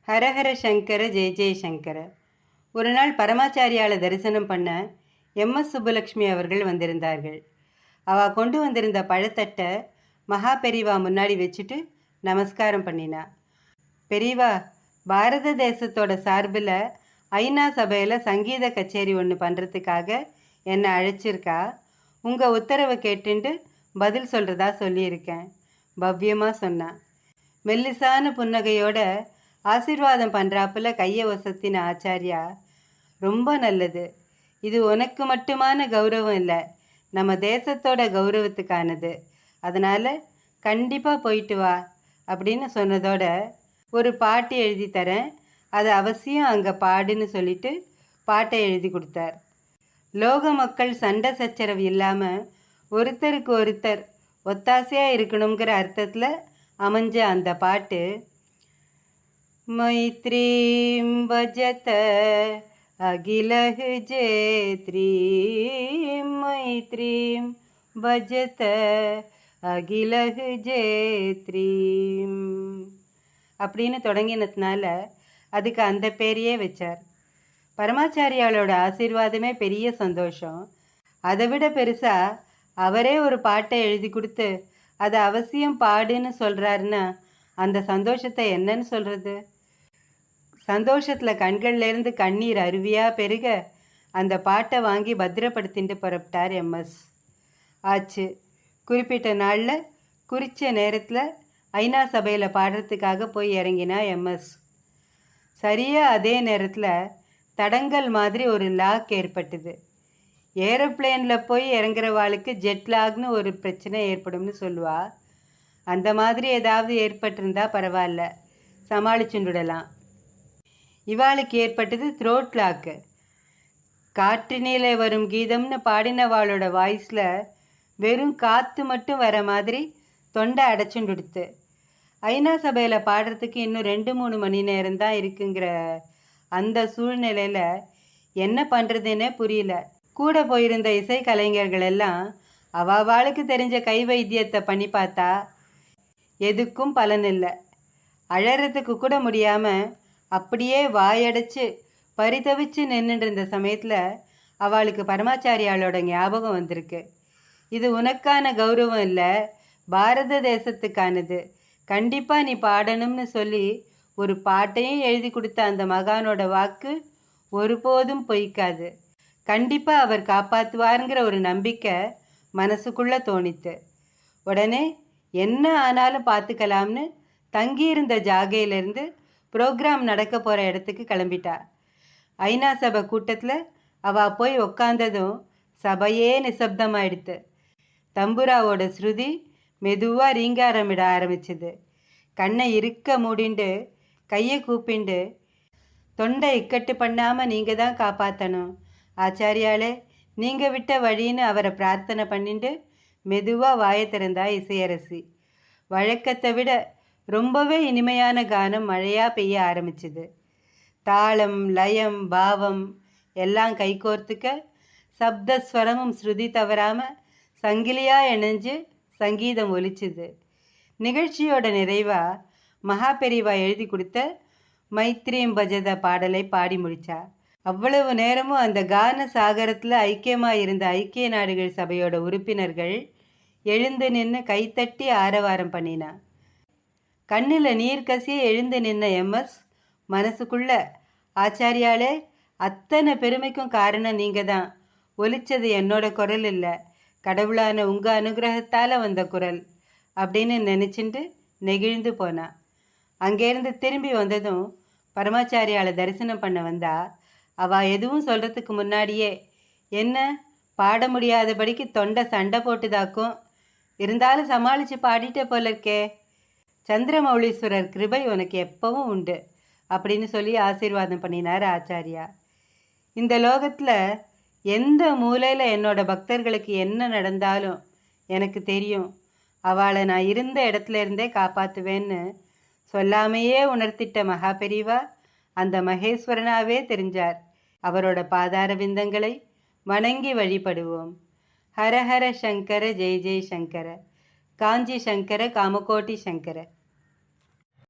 ஹரஹர சங்கர ஜெய ஜெயசங்கர. ஒரு நாள் பரமாச்சாரியால தரிசனம் பண்ண எம்எஸ் சுப்புலக்ஷ்மி அவர்கள் வந்திருந்தார்கள். அவள் கொண்டு வந்திருந்த பழத்தட்டை மகா பெரிவா முன்னாடி வச்சுட்டு நமஸ்காரம் பண்ணினா. பெரியவா, பாரத தேசத்தோட சார்பில் ஐநா சபையில் சங்கீத கச்சேரி ஒன்று பண்ணுறதுக்காக என்னை அழைச்சிருக்கா. உங்கள் உத்தரவை கேட்டுண்டு பதில் சொல்கிறதா சொல்லியிருக்கேன். பவ்யமாக சொன்னான். மெல்லிசான புன்னகையோட ஆசீர்வாதம் பண்ணுறாப்புல கையை வசத்தின ஆச்சாரியா, ரொம்ப நல்லது. இது உனக்கு மட்டுமான கௌரவம் இல்லை, நம்ம தேசத்தோட கௌரவத்துக்கானது. அதனால் கண்டிப்பாக போயிட்டு வா அப்படின்னு சொன்னதோட, ஒரு பாட்டு எழுதி தரேன், அது அவசியம் அங்கே பாடுன்னு சொல்லிட்டு பாட்டை எழுதி கொடுத்தார். லோக மக்கள் சண்டை சச்சரவு இல்லாமல் ஒருத்தருக்கு ஒருத்தர் ஒத்தாசையாக இருக்கணுங்கிற அர்த்தத்தில் அமைஞ்ச அந்த பாட்டு, மைத்ரீம் பஜத அகிலஹ் ஜேத்ரீம், மைத்ரீம் பஜத அகிலஹ் ஜேத்ரீம் அப்படின்னு தொடங்கினதுனால அதுக்கு அந்த பேரையே வச்சார். பரமாச்சாரியாலோட ஆசீர்வாதமே பெரிய சந்தோஷம். அதை விட பெருசாக அவரே ஒரு பாட்டை எழுதி கொடுத்து அதை அவசியம் பாடுன்னு சொல்கிறாருன்னா அந்த சந்தோஷத்தை என்னன்னு சொல்கிறது? சந்தோஷத்தில் கண்கள்லேருந்து கண்ணீர் அருவியாக பெருக அந்த பாட்டை வாங்கி பத்திரப்படுத்திட்டு புறப்பட்டார் எம்எஸ். ஆச்சு. குறிப்பிட்ட நாளில் குறித்த நேரத்தில் ஐநா சபையில் பாடுறதுக்காக போய் இறங்கினா எம்எஸ். சரியாக அதே நேரத்தில் தடங்கல் மாதிரி ஒரு லாக் ஏற்பட்டுது. ஏரோப்ளேனில் போய் இறங்குறவாளுக்கு ஜெட் லாக்னு ஒரு பிரச்சனை ஏற்படும்னு சொல்லுவா. அந்த மாதிரி ஏதாவது ஏற்பட்டிருந்தா பரவாயில்ல, சமாளிச்சுண்டுடலாம். இவாளுக்கு ஏற்பட்டது த்ரோட் லாக்கு. காற்றினிலே வரும் கீதம்னு பாடினவாளோட வாய்ஸில் வெறும் காற்று மட்டும் வர மாதிரி தொண்டை அடைச்சுண்டுடுத்து. ஐநா சபையில் பாடுறதுக்கு இன்னும் 2-3 மணி நேரம்தான் இருக்குங்கிற அந்த சூழ்நிலையில் என்ன பண்ணுறதுன்னே புரியல. கூட போயிருந்த இசை கலைஞர்கள் எல்லாம் அவாளுக்கு தெரிஞ்ச கை வைத்தியத்தை பண்ணி பார்த்தா எதுக்கும் பலன் இல்லை. அழறதுக்கு கூட முடியாமல் அப்படியே வாயடைச்சு பரிதவிச்சு நின்றுட்டு இருந்த சமயத்தில் அவளுக்கு பரமாச்சாரியாலோட ஞாபகம் வந்திருக்கு. இது உனக்கான கௌரவம் இல்லை, பாரத தேசத்துக்கானது. கண்டிப்பாக நீ பாடணும்னு சொல்லி ஒரு பாட்டையும் எழுதி கொடுத்த அந்த மகானோட வாக்கு ஒருபோதும் பொய்க்காது. கண்டிப்பாக அவர் காப்பாற்றுவாருங்கிற ஒரு நம்பிக்கை மனசுக்குள்ளே தோணித்து. உடனே என்ன ஆனாலும் பார்த்துக்கலாம்னு தங்கியிருந்த ஜாகையிலேருந்து ப்ரோக்ராம் நடக்க போகிற இடத்துக்கு கிளம்பிட்டா. ஐநா சபை கூட்டத்தில் அவள் போய் உக்காந்ததும் சபையே நிசப்தமாயிடுத்து. தம்புராவோட ஸ்ருதி மெதுவாக ரீங்காரமிட ஆரம்பிச்சுது. கண்ணை இருக்க மூடிண்டு கையை கூப்பிண்டு, தொண்டை இக்கட்டு பண்ணாமல் நீங்கள் தான் காப்பாற்றணும் ஆச்சாரியாலே, நீங்கள் விட்ட வழின்னு அவரை பிரார்த்தனை பண்ணிட்டு மெதுவாக வாயை திறந்தா இசையரசி. வழக்கத்தை விட ரொம்பவே இனிமையான கானம் மழையாக பெய்ய ஆரம்பிச்சுது. தாளம், லயம், பாவம் எல்லாம் கைகோர்த்துக்க சப்தஸ்வரமும் ஸ்ருதி தவறாமல் சங்கிலியாக இணைஞ்சு சங்கீதம் ஒலிச்சுது. நிகழ்ச்சியோட நிறைவாக மகா பெரிவா எழுதி கொடுத்த மைத்ரீம் பஜத பாடலை பாடி முடித்தா. அவ்வளவு நேரமும் அந்த கான சாகரத்தில் ஐக்கியமாக இருந்த ஐக்கிய நாடுகள் சபையோட உறுப்பினர்கள் எழுந்து நின்று கைத்தட்டி ஆரவாரம் பண்ணினா. கண்ணில் நீர் கசிய எழுந்து நின்ன எம்எஸ் மனசுக்குள்ள, ஆச்சாரியாலே, அத்தனை பெருமைக்கும் காரணம் நீங்கள் தான். ஒலிச்சது என்னோட குரல் இல்லை, கடவுளான உங்கள் அனுகிரகத்தால் வந்த குரல் அப்படின்னு நினச்சிட்டு நெகிழ்ந்து போனான். அங்கேருந்து திரும்பி வந்ததும் பரமாச்சாரியால தரிசனம் பண்ண வந்தா. அவள் எதுவும் சொல்கிறதுக்கு முன்னாடியே, என்ன பாட முடியாதபடிக்கு தொண்டை சண்டை போட்டுதாக்கும், இருந்தாலும் சமாளித்து பாடிட்டே போல இருக்கே, சந்திரமௌலீஸ்வரர் கிருபை உனக்கு எப்பவும் உண்டு அப்படின்னு சொல்லி ஆசீர்வாதம் பண்ணினார் ஆச்சாரியா. இந்த லோகத்தில் எந்த மூலையில் என்னோட பக்தர்களுக்கு என்ன நடந்தாலும் எனக்கு தெரியும், அவளை நான் இருந்த இடத்துல இருந்தே காப்பாற்றுவேன்னு சொல்லாமையே உணர்த்திட்ட மகா பெரிவா அந்த மகேஸ்வரனாவே தெரிஞ்சார். அவரோட பாதார விந்தங்களை வணங்கி வழிபடுவோம். ஹரஹர சங்கர ஜெய ஜெய சங்கர, காஞ்சி சங்கர, காமகோட்டி சங்கர.